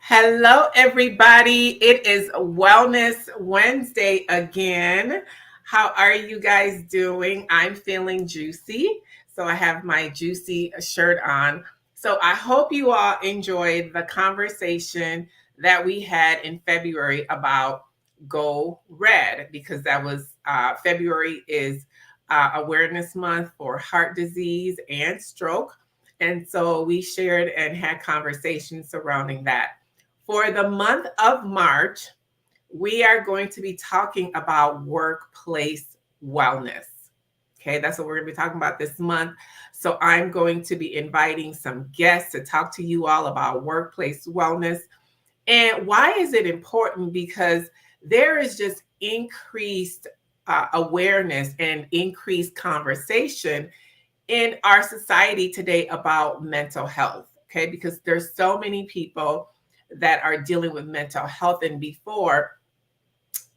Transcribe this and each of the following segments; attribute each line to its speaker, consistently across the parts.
Speaker 1: Hello, everybody. It is Wellness Wednesday again. How are you guys doing? I'm feeling juicy. So I have my juicy shirt on. So I hope you all enjoyed the conversation that we had in February about Go Red, because that was February is Awareness Month for heart disease and stroke. And so we shared and had conversations surrounding that. For the month of March, we are going to be talking about workplace wellness. Okay, that's what we're going to be talking about this month. So I'm going to be inviting some guests to talk to you all about workplace wellness. And why is it important? Because there is just increased awareness and increased conversation in our society today about mental health. Okay, because there's so many people that are dealing with mental health. And before,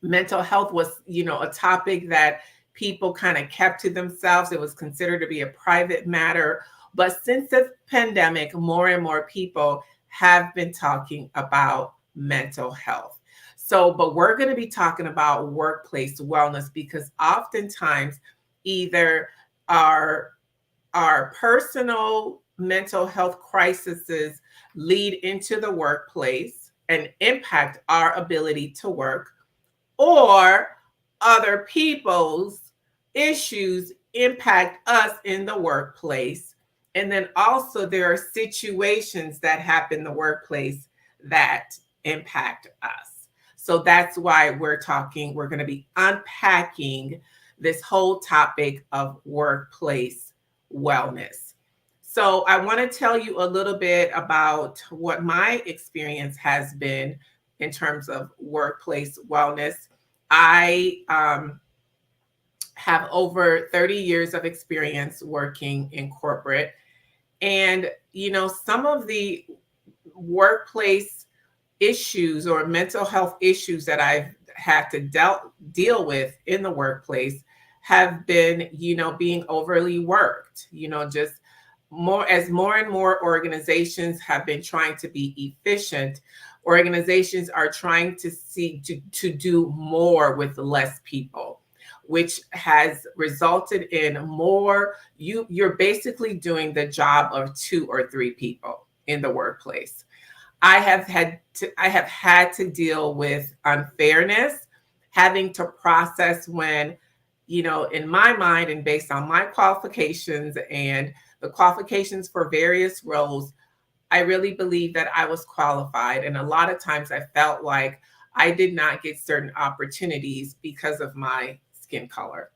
Speaker 1: mental health was, a topic that people kind of kept to themselves. It was considered to be a private matter. But since the pandemic, more and more people have been talking about mental health. So, but we're going to be talking about workplace wellness because oftentimes either our our personal mental health crises lead into the workplace and impact our ability to work, or other people's issues impact us in the workplace. And then also, there are situations that happen in the workplace that impact us. So that's why we're going to be unpacking this whole topic of workplace wellness. So I want to tell you a little bit about what my experience has been in terms of workplace wellness. I have over 30 years of experience working in corporate. And, some of the workplace issues or mental health issues that I've had to deal with in the workplace have been, being overly worked, just more and more organizations have been trying to be efficient. Organizations are trying to do more with less people, which has resulted in you're basically doing the job of two or three people in the workplace. I have had to deal with unfairness, having to process when, in my mind and based on my qualifications and the qualifications for various roles, I really believe that I was qualified. And a lot of times I felt like I did not get certain opportunities because of my skin color.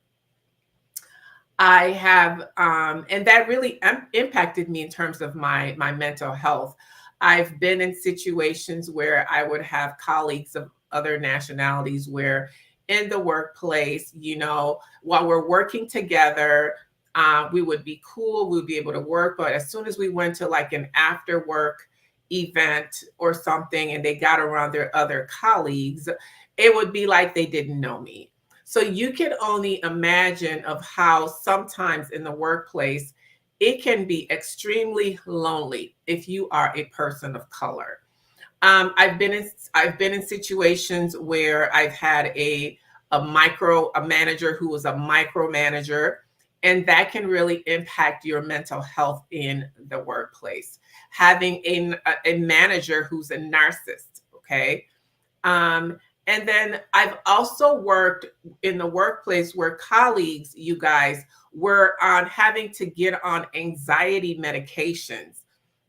Speaker 1: I have, and that really impacted me in terms of my mental health. I've been in situations where I would have colleagues of other nationalities where in the workplace, while we're working together, we would be cool, we would be able to work. But as soon as we went to like an after work event or something and they got around their other colleagues, it would be like they didn't know me. So you can only imagine of how sometimes in the workplace, it can be extremely lonely if you are a person of color. I've been in situations where I've had a manager who was a micromanager, and that can really impact your mental health in the workplace. Having a manager who's a narcissist, okay. And then I've also worked in the workplace where colleagues, you guys, were on having to get on anxiety medications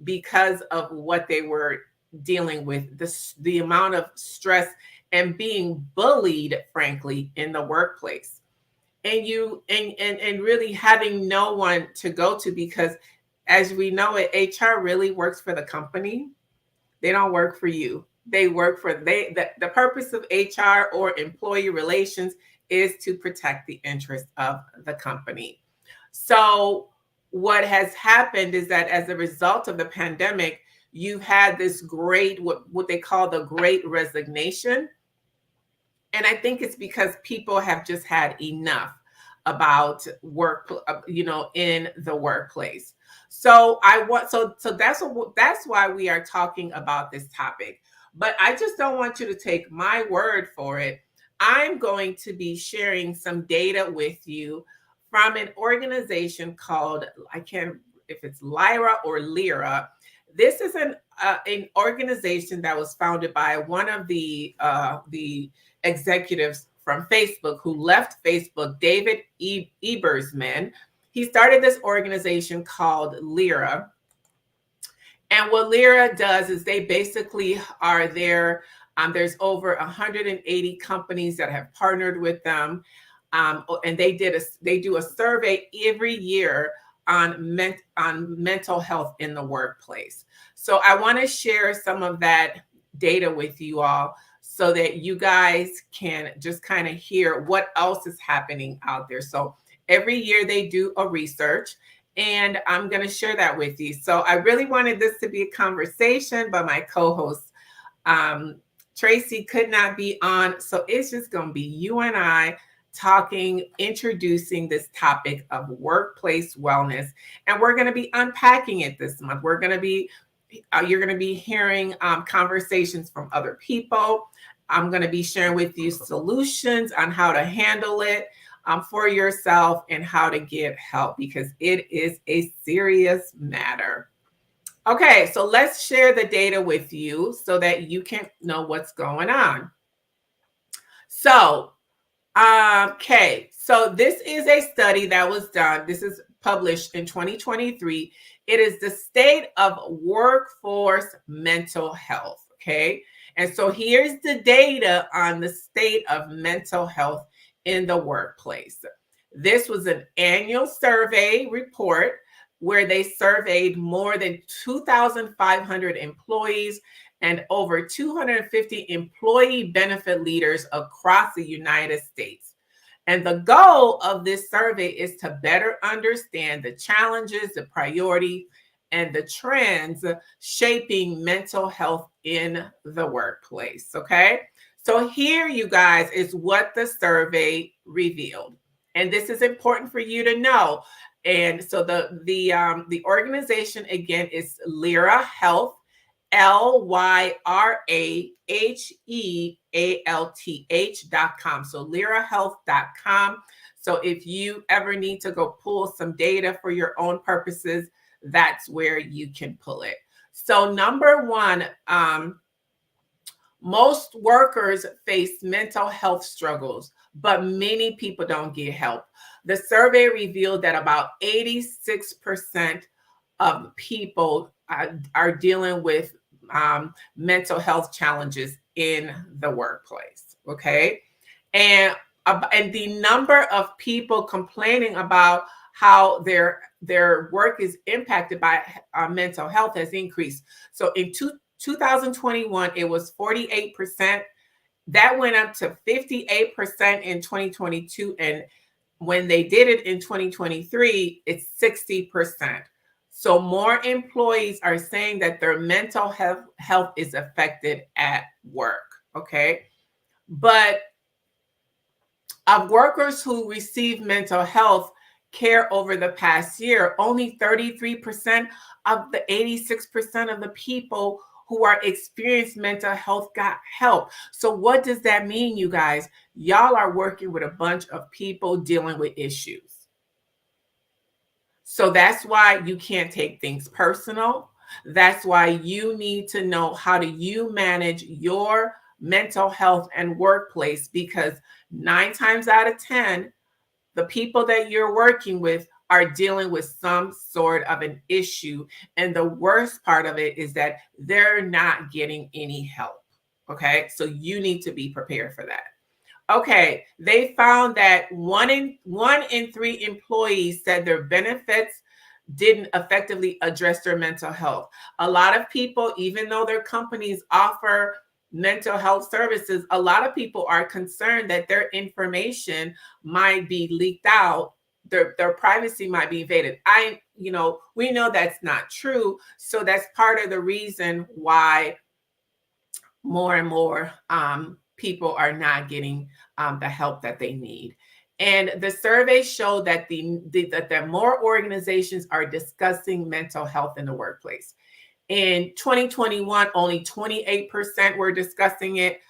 Speaker 1: because of what they were dealing with, the amount of stress and being bullied, frankly, in the workplace. And really having no one to go to, because as we know it, HR really works for the company. They don't work for you. They work for the purpose of HR or employee relations is to protect the interests of the company. So what has happened is that as a result of the pandemic, you've had this great what they call the great resignation. And I think it's because people have just had enough about work, in the workplace. So that's why we are talking about this topic. But I just don't want you to take my word for it. I'm going to be sharing some data with you from an organization called, I can't, if it's Lyra or Lyra. This is an organization that was founded by one of the executives from Facebook who left Facebook, David Ebersman. He started this organization called Lyra. And what Lyra does is they basically are there. There's over 180 companies that have partnered with them, and they do a survey every year on mental health in the workplace. So I want to share some of that data with you all so that you guys can just kind of hear what else is happening out there. So every year they do a research, and I'm going to share that with you. So I really wanted this to be a conversation, but my co-host Tracy could not be on, so it's just going to be you and I talking, introducing this topic of workplace wellness, and we're going to be unpacking it this month. We're going to be you're going to be hearing conversations from other people. I'm going to be sharing with you solutions on how to handle it for yourself and how to get help, because it is a serious matter. Okay, so let's share the data with you so that you can know what's going on. So, okay, so this is a study that was done. This is published in 2023. It is the state of workforce mental health. Okay, and so here's the data on the state of mental health in the workplace. This was an annual survey report where they surveyed more than 2,500 employees and over 250 employee benefit leaders across the United States. And the goal of this survey is to better understand the challenges, the priority, and the trends shaping mental health in the workplace. Okay. So here, you guys, is what the survey revealed. And this is important for you to know. And so the organization again is Lyra Health, LYRAHEALTH.com. So lyrahealth.com. So if you ever need to go pull some data for your own purposes, that's where you can pull it. So number one, most workers face mental health struggles, but many people don't get help. The survey revealed that about 86% of people are dealing with mental health challenges in the workplace. Okay, and the number of people complaining about how their work is impacted by mental health has increased. So in 2021, it was 48%. That went up to 58% in 2022. And when they did it in 2023, it's 60%. So more employees are saying that their mental health is affected at work. Okay. But of workers who receive mental health care over the past year, only 33% of the 86% of the people who are experienced mental health got help. So what does that mean, you guys? Y'all are working with a bunch of people dealing with issues. So that's why you can't take things personal. That's why you need to know how do you manage your mental health and workplace, because 9 times out of 10, the people that you're working with are dealing with some sort of an issue. And the worst part of it is that they're not getting any help. Okay, so you need to be prepared for that. Okay, they found that one in 3 employees said their benefits didn't effectively address their mental health. A lot of people, even though their companies offer mental health services, a lot of people are concerned that their information might be leaked out. Their privacy might be invaded. We know that's not true. So that's part of the reason why more and more people are not getting the help that they need. And the survey showed that that more organizations are discussing mental health in the workplace. In 2021, only 28% were discussing it,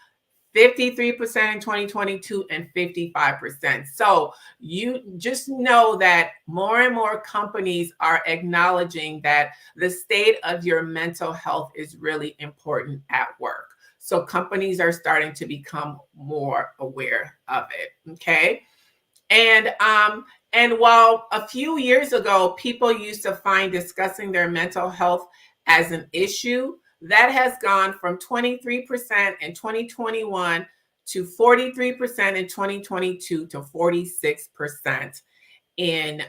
Speaker 1: 53% in 2022, and 55%. So you just know that more and more companies are acknowledging that the state of your mental health is really important at work. So companies are starting to become more aware of it. Okay. And while a few years ago people used to find discussing their mental health as an issue, that has gone from 23% in 2021 to 43% in 2022 to 46% in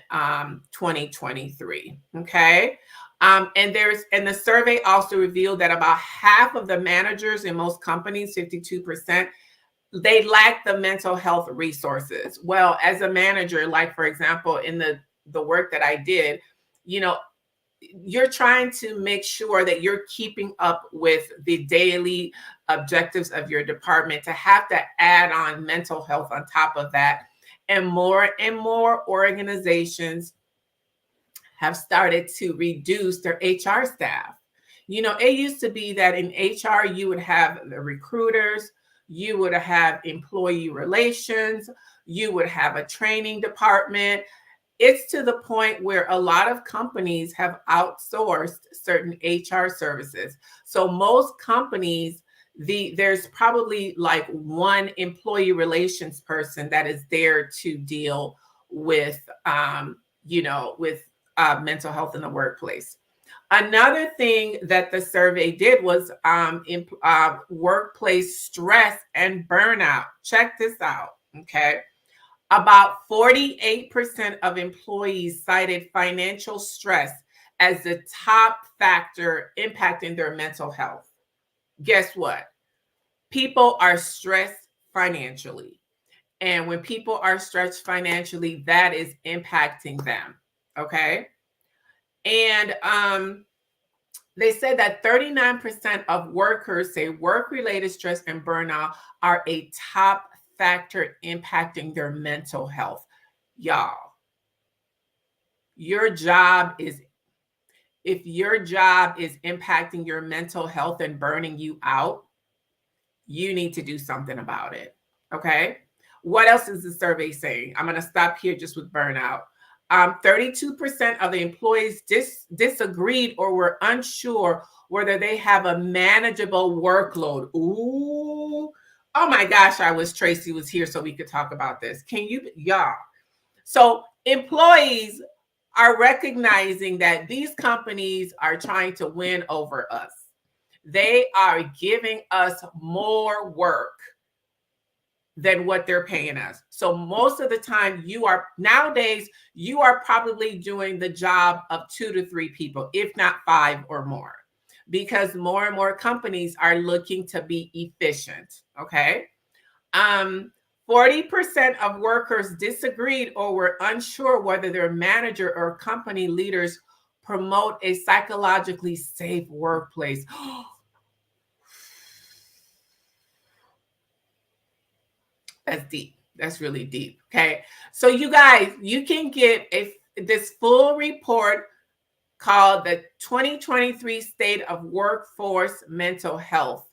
Speaker 1: 2023. Okay. And the survey also revealed that about half of the managers in most companies, 52%, they lack the mental health resources. Well, as a manager, like for example, in the work that I did, you know, you're trying to make sure that you're keeping up with the daily objectives of your department, to have to add on mental health on top of that. And more organizations have started to reduce their HR staff. It used to be that in HR, you would have the recruiters, you would have employee relations, you would have a training department. It's to the point where a lot of companies have outsourced certain HR services. So most companies, there's probably like one employee relations person that is there to deal with, mental health in the workplace. Another thing that the survey did was workplace stress and burnout. Check this out, okay? About 48% of employees cited financial stress as the top factor impacting their mental health. Guess what? People are stressed financially. And when people are stretched financially, that is impacting them. Okay. And they said that 39% of workers say work-related stress and burnout are a top factor impacting their mental health. Y'all, if your job is impacting your mental health and burning you out, you need to do something about it. Okay. What else is the survey saying? I'm going to stop here just with burnout. 32% of the employees disagreed or were unsure whether they have a manageable workload. Ooh. Oh my gosh, I wish Tracy was here so we could talk about this. Y'all. So employees are recognizing that these companies are trying to win over us. They are giving us more work than what they're paying us. So most of the time nowadays, you are probably doing the job of 2 to 3 people, if not 5 or more, because more and more companies are looking to be efficient. Okay. 40% of workers disagreed or were unsure whether their manager or company leaders promote a psychologically safe workplace. That's deep. That's really deep. Okay. So you guys, you can get this full report called the 2023 State of Workforce Mental Health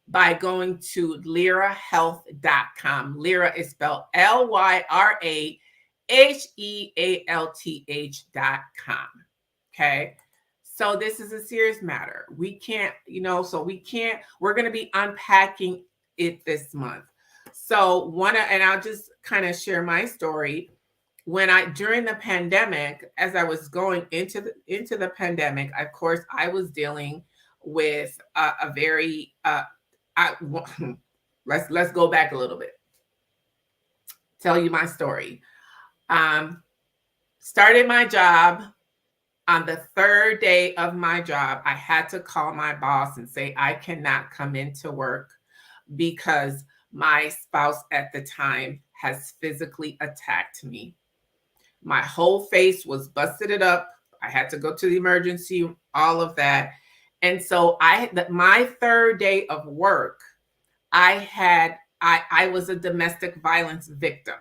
Speaker 1: by going to lyrahealth.com. Lyra is spelled LYRAHEALTH.com. Okay. So this is a serious matter. We're going to be unpacking it this month. So and I'll just kind of share my story. During the pandemic, as I was going into the pandemic, of course, I was dealing with a very let's go back a little bit. Tell you my story. Started my job. On the third day of my job, I had to call my boss and say, I cannot come into work because my spouse at the time has physically attacked me. My whole face was busted up. I had to go to the emergency, all of that. And so my third day of work, I was a domestic violence victim.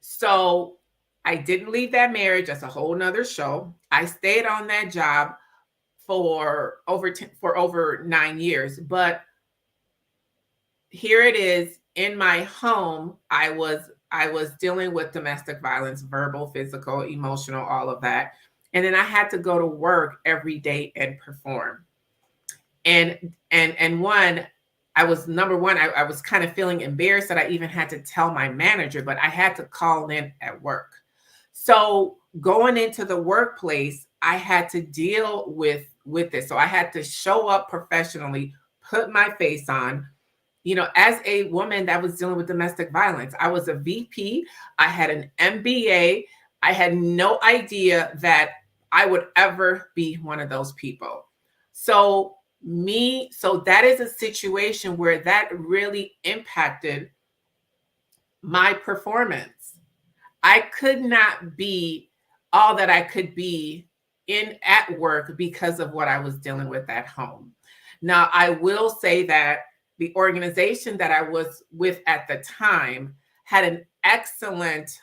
Speaker 1: So I didn't leave that marriage. That's a whole nother show. I stayed on that job for over 9 years. But here it is in my home. I was dealing with domestic violence, verbal, physical, emotional, all of that. And then I had to go to work every day and perform. And one, I was number one, I was kind of feeling embarrassed that I even had to tell my manager, but I had to call in at work. So going into the workplace, I had to deal with this. So I had to show up professionally, put my face on, as a woman that was dealing with domestic violence. I was a VP, I had an MBA. I had no idea that I would ever be one of those people. So that is a situation where that really impacted my performance. I could not be all that I could be in at work because of what I was dealing with at home. Now, I will say that the organization that I was with at the time had an excellent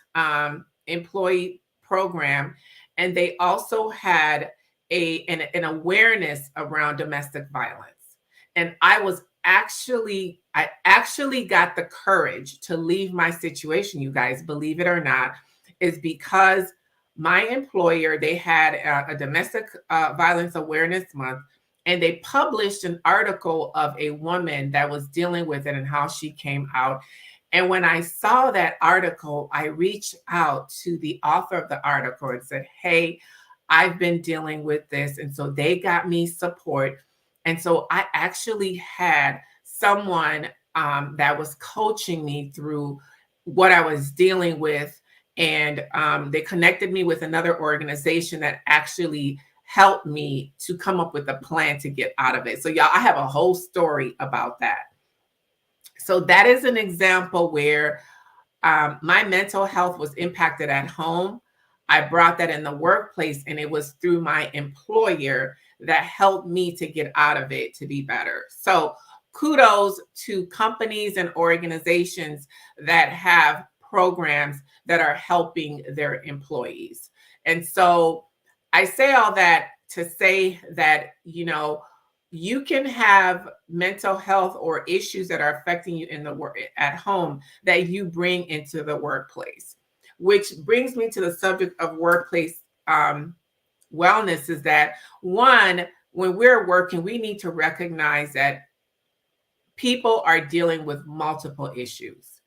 Speaker 1: employee program, and they also had an awareness around domestic violence. And I actually got the courage to leave my situation, you guys, believe it or not, is because my employer, they had a domestic violence awareness month, and they published an article of a woman that was dealing with it and how she came out. And when I saw that article, I reached out to the author of the article and said, hey, I've been dealing with this. And so they got me support. And so I actually had someone that was coaching me through what I was dealing with. And they connected me with another organization that actually helped me to come up with a plan to get out of it. So y'all, I have a whole story about that. So that is an example where my mental health was impacted at home. I brought that in the workplace, and it was through my employer that helped me to get out of it to be better. So kudos to companies and organizations that have programs that are helping their employees. And so I say all that to say that, you can have mental health or issues that are affecting you in the work at home that you bring into the workplace, which brings me to the subject of workplace wellness. Is that one, when we're working, we need to recognize that people are dealing with multiple issues,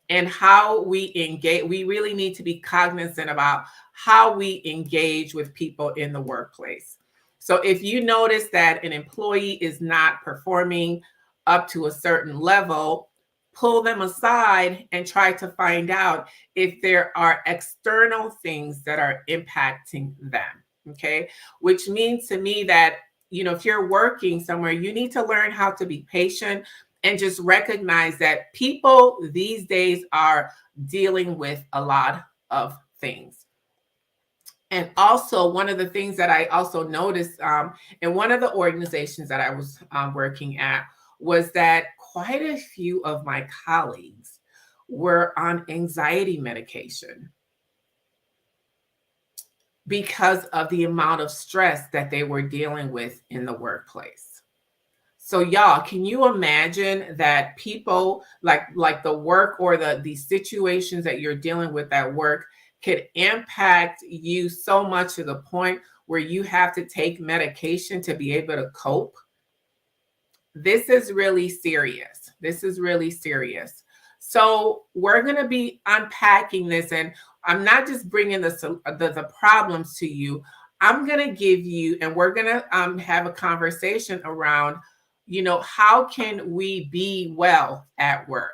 Speaker 1: and how we engage. We really need to be cognizant about how we engage with people in the workplace. So if you notice that an employee is not performing up to a certain level, pull them aside and try to find out if there are external things that are impacting them. Okay. Which means to me that, if you're working somewhere, you need to learn how to be patient and just recognize that people these days are dealing with a lot of things. And also, one of the things that I also noticed in one of the organizations that I was working at was that quite a few of my colleagues were on anxiety medication because of the amount of stress that they were dealing with in the workplace. So y'all, can you imagine that people like the work or the situations that you're dealing with at work could impact you so much to the point where you have to take medication to be able to cope? This is really serious. This is really serious. So we're going to be unpacking this, and I'm not just bringing the problems to you. I'm going to give you, and we're going to have a conversation around, how can we be well at work?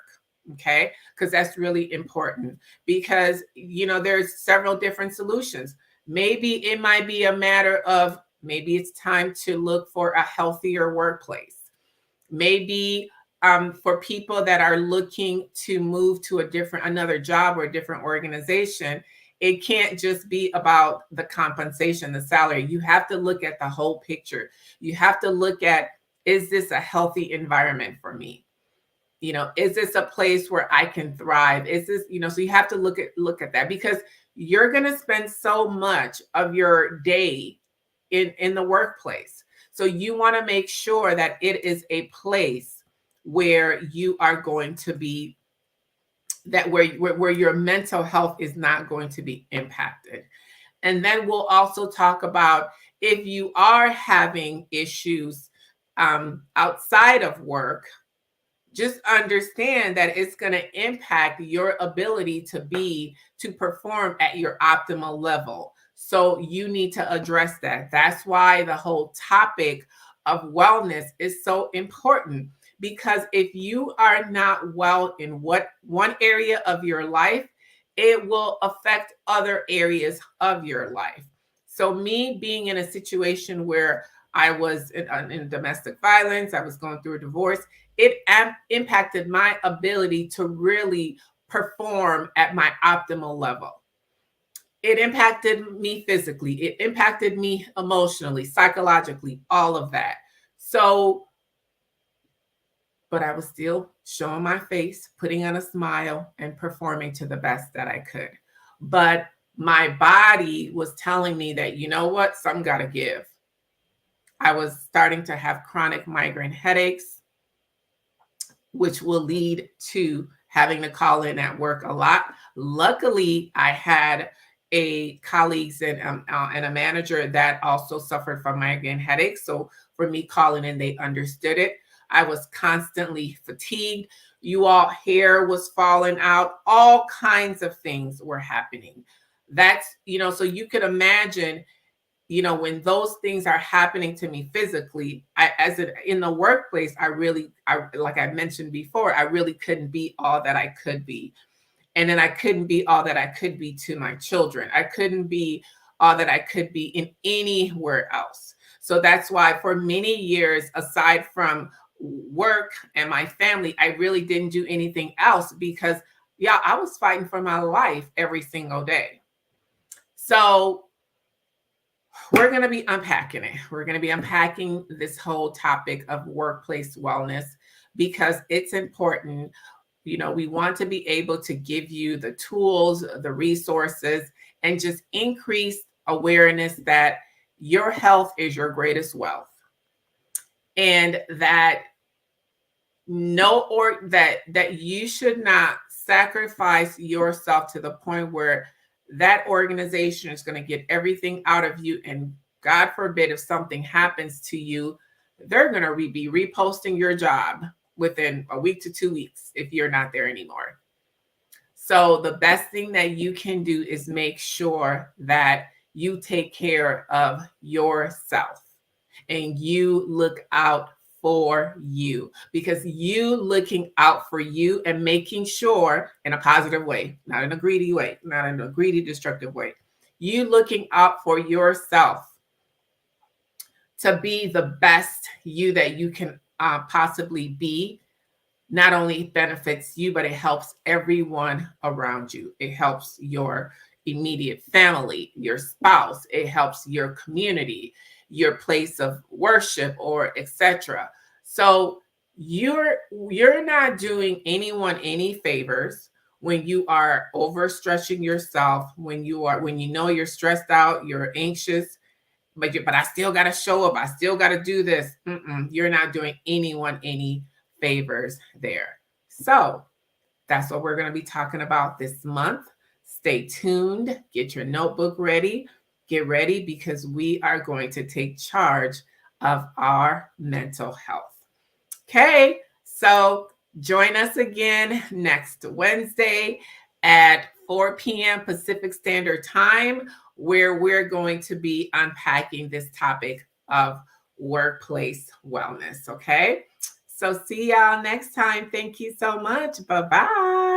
Speaker 1: Okay, because that's really important, because there's several different solutions. Maybe it might be a matter of, maybe it's time to look for a healthier workplace. Maybe for people that are looking to move to another job or a different organization, it can't just be about the compensation, the salary. You have to look at the whole picture. You have to look at, is this a healthy environment for me? Is this a place where I can thrive? Is this, so you have to look at that, because you're going to spend so much of your day in the workplace. So you want to make sure that it is a place where you are going to be, that where your mental health is not going to be impacted. And then we'll also talk about if you are having issues outside of work, just understand that it's going to impact your ability to perform at your optimal level. So you need to address that. That's why the whole topic of wellness is so important, because if you are not well in one area of your life, it will affect other areas of your life. So me being in a situation where I was in domestic violence, I was going through a divorce, it impacted my ability to really perform at my optimal level. It impacted me physically, it impacted me emotionally, psychologically, all of that. So, but I was still showing my face, putting on a smile, and performing to the best that I could. But my body was telling me that, you know what, some got to give. I was starting to have chronic migraine headaches, which will lead to having to call in at work a lot. Luckily, I had colleagues and a manager that also suffered from migraine headaches. So for me calling in, they understood it. I was constantly fatigued. You all, hair was falling out. All kinds of things were happening. That's, so you could imagine, when those things are happening to me physically, in the workplace, like I mentioned before, I really couldn't be all that I could be. And then I couldn't be all that I could be to my children. I couldn't be all that I could be in anywhere else. So that's why for many years, aside from work and my family, I really didn't do anything else because, yeah, I was fighting for my life every single day. So we're going to be unpacking it. We're going to be unpacking this whole topic of workplace wellness because it's important. We want to be able to give you the tools, the resources, and just increase awareness that your health is your greatest wealth. And that that you should not sacrifice yourself to the point where that organization is going to get everything out of you. And God forbid, if something happens to you, they're going to be reposting your job within a week to 2 weeks if you're not there anymore. So the best thing that you can do is make sure that you take care of yourself and you look out for you, because you looking out for you and making sure, in a positive way, not in a greedy way, not in a greedy, destructive way, you looking out for yourself to be the best you that you can possibly be, not only benefits you, but it helps everyone around you. It helps your immediate family, your spouse. It helps your community, your place of worship, or etc. So you're not doing anyone any favors when you are overstretching yourself, when you know you're stressed out, you're anxious, but I still got to show up. I still got to do this. You're not doing anyone any favors there. So that's what we're going to be talking about this month. Stay tuned. Get your notebook ready. Get ready, because we are going to take charge of our mental health. Okay, so join us again next Wednesday at 4 p.m. Pacific Standard Time, where we're going to be unpacking this topic of workplace wellness. Okay, so see y'all next time. Thank you so much. Bye-bye.